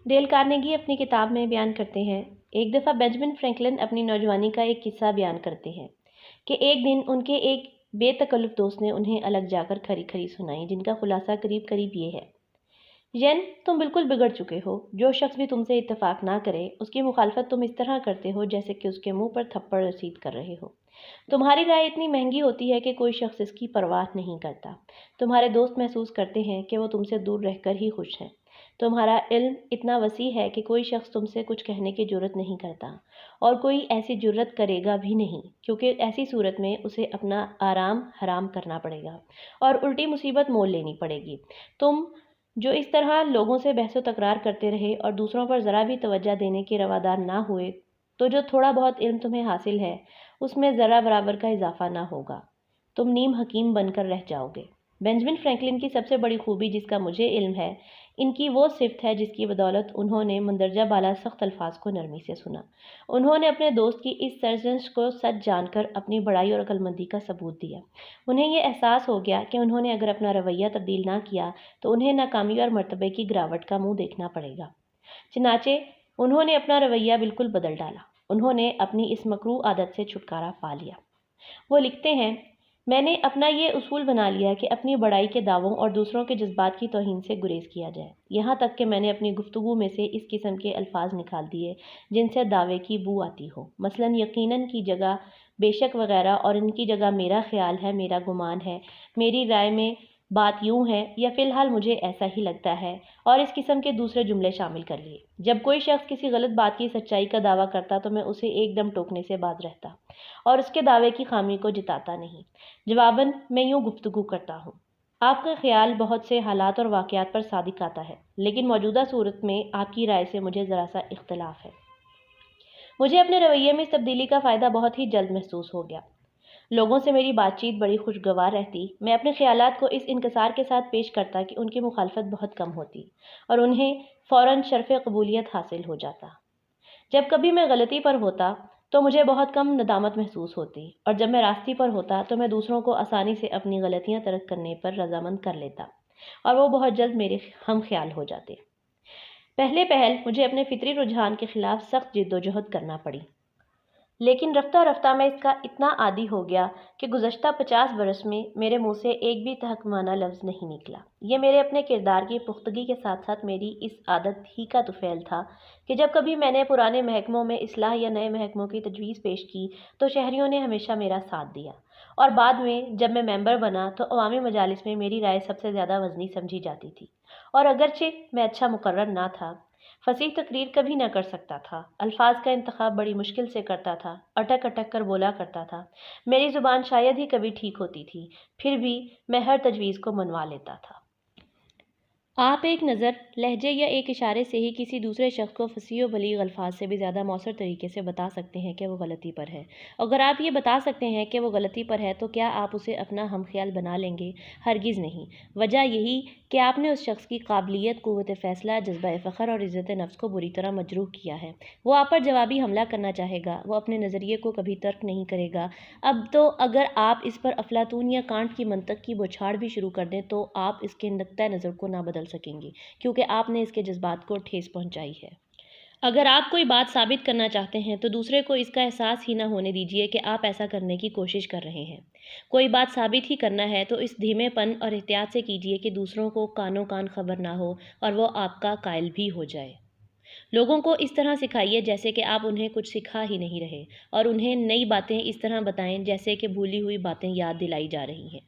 Deal Carnegie اپنی کتاب میں بیان کرتے ہیں، ایک دفعہ بینجامن فرینکلن اپنی نوجوانی کا ایک قصہ بیان کرتے ہیں کہ ایک دن ان کے ایک بے تکلف دوست نے انہیں الگ جا کر کھری کھری سنائی، جن کا خلاصہ قریب قریب یہ ہے: ین، تم بالکل بگڑ چکے ہو۔ جو شخص بھی تم سے اتفاق نہ کرے، اس کی مخالفت تم اس طرح کرتے ہو جیسے کہ اس کے منہ پر تھپڑ رسید کر رہے ہو۔ تمہاری رائے اتنی مہنگی ہوتی ہے کہ کوئی شخص اس کی پرواہ نہیں کرتا۔ تمہارے دوست محسوس کرتے ہیں کہ وہ تم سے دور رہ کر ہی خوش ہیں۔ تمہارا علم اتنا وسیع ہے کہ کوئی شخص تم سے کچھ کہنے کی جرت نہیں کرتا، اور کوئی ایسی جرت کرے گا بھی نہیں، کیونکہ ایسی صورت میں اسے اپنا آرام حرام کرنا پڑے گا اور الٹی مصیبت مول لینی پڑے گی۔ تم جو اس طرح لوگوں سے بحث و تکرار کرتے رہے اور دوسروں پر ذرا بھی توجہ دینے کے روادار نہ ہوئے، تو جو تھوڑا بہت علم تمہیں حاصل ہے اس میں ذرہ برابر کا اضافہ نہ ہوگا۔ تم نیم حکیم بن کر رہ جاؤ گے۔ بینجامن فرینکلن کی سب سے بڑی خوبی جس کا مجھے علم ہے، ان کی وہ صفت ہے جس کی بدولت انہوں نے مندرجہ بالا سخت الفاظ کو نرمی سے سنا۔ انہوں نے اپنے دوست کی اس سرزنش کو سچ جان کر اپنی بڑائی اور عقل مندی کا ثبوت دیا۔ انہیں یہ احساس ہو گیا کہ انہوں نے اگر اپنا رویہ تبدیل نہ کیا تو انہیں ناکامی اور مرتبے کی گراوٹ کا منہ دیکھنا پڑے گا۔ چنانچہ انہوں نے اپنا رویہ بالکل بدل ڈالا۔ انہوں نے اپنی اس مکروہ عادت سے چھٹکارا پا لیا۔ وہ لکھتے ہیں، میں نے اپنا یہ اصول بنا لیا کہ اپنی بڑائی کے دعووں اور دوسروں کے جذبات کی توہین سے گریز کیا جائے، یہاں تک کہ میں نے اپنی گفتگو میں سے اس قسم کے الفاظ نکال دیے جن سے دعوے کی بو آتی ہو، مثلاً یقیناً کی جگہ بے شک وغیرہ، اور ان کی جگہ میرا خیال ہے، میرا گمان ہے، میری رائے میں بات یوں ہے، یا فی الحال مجھے ایسا ہی لگتا ہے، اور اس قسم کے دوسرے جملے شامل کر لیے۔ جب کوئی شخص کسی غلط بات کی سچائی کا دعویٰ کرتا تو میں اسے ایک دم ٹوکنے سے باز رہتا اور اس کے دعوے کی خامی کو جتاتا نہیں۔ جواباً میں یوں گفتگو کرتا ہوں: آپ کا خیال بہت سے حالات اور واقعات پر صادق آتا ہے، لیکن موجودہ صورت میں آپ کی رائے سے مجھے ذرا سا اختلاف ہے۔ مجھے اپنے رویے میں اس تبدیلی کا فائدہ بہت ہی جلد محسوس ہو گیا۔ لوگوں سے میری بات چیت بڑی خوشگوار رہتی۔ میں اپنے خیالات کو اس انکسار کے ساتھ پیش کرتا کہ ان کی مخالفت بہت کم ہوتی اور انہیں فوراً شرف قبولیت حاصل ہو جاتا۔ جب کبھی میں غلطی پر ہوتا تو مجھے بہت کم ندامت محسوس ہوتی، اور جب میں راستی پر ہوتا تو میں دوسروں کو آسانی سے اپنی غلطیاں ترک کرنے پر رضامند کر لیتا، اور وہ بہت جلد میرے ہم خیال ہو جاتے۔ پہلے پہل مجھے اپنے فطری رجحان کے خلاف سخت جد و جہد کرنا پڑی، لیکن رفتہ رفتہ میں اس کا اتنا عادی ہو گیا کہ گزشتہ 50 برس میں میرے منہ سے ایک بھی تحقیرانہ لفظ نہیں نکلا۔ یہ میرے اپنے کردار کی پختگی کے ساتھ ساتھ میری اس عادت ہی کا طفیل تھا کہ جب کبھی میں نے پرانے محکموں میں اصلاح یا نئے محکموں کی تجویز پیش کی تو شہریوں نے ہمیشہ میرا ساتھ دیا، اور بعد میں جب میں ممبر بنا تو عوامی مجالس میں میری رائے سب سے زیادہ وزنی سمجھی جاتی تھی۔ اور اگرچہ میں اچھا مقرر نہ تھا، فصیح تقریر کبھی نہ کر سکتا تھا، الفاظ کا انتخاب بڑی مشکل سے کرتا تھا، اٹک اٹک کر بولا کرتا تھا، میری زبان شاید ہی کبھی ٹھیک ہوتی تھی، پھر بھی میں ہر تجویز کو منوا لیتا تھا۔ آپ ایک نظر، لہجے یا ایک اشارے سے ہی کسی دوسرے شخص کو فصیح و بلیغ الفاظ سے بھی زیادہ مؤثر طریقے سے بتا سکتے ہیں کہ وہ غلطی پر ہے۔ اگر آپ یہ بتا سکتے ہیں کہ وہ غلطی پر ہے تو کیا آپ اسے اپنا ہم خیال بنا لیں گے؟ ہرگز نہیں۔ وجہ یہی کہ آپ نے اس شخص کی قابلیت، قوت فیصلہ، جذبہ فخر اور عزت نفس کو بری طرح مجروح کیا ہے۔ وہ آپ پر جوابی حملہ کرنا چاہے گا، وہ اپنے نظریے کو کبھی ترک نہیں کرے گا۔ اب تو اگر آپ اس پر افلاطون یا کانٹ کی منطق کی بوچھاڑ بھی شروع کر دیں تو آپ اس کے نقطہ نظر کو نہ بدل سکیں گے، کیونکہ آپ نے اس کے جذبات کو ٹھیس پہنچائی ہے۔ اگر آپ کوئی بات ثابت کرنا چاہتے ہیں تو دوسرے کو اس کا احساس ہی نہ ہونے دیجیے کہ آپ ایسا کرنے کی کوشش کر رہے ہیں۔ کوئی بات ثابت ہی کرنا ہے تو اس دھیمے پن اور احتیاط سے کیجیے کہ دوسروں کو کانوں کان خبر نہ ہو اور وہ آپ کا قائل بھی ہو جائے۔ لوگوں کو اس طرح سکھائیے جیسے کہ آپ انہیں کچھ سکھا ہی نہیں رہے، اور انہیں نئی باتیں اس طرح بتائیں جیسے کہ بھولی ہوئی باتیں یاد دلائی جا رہی ہیں۔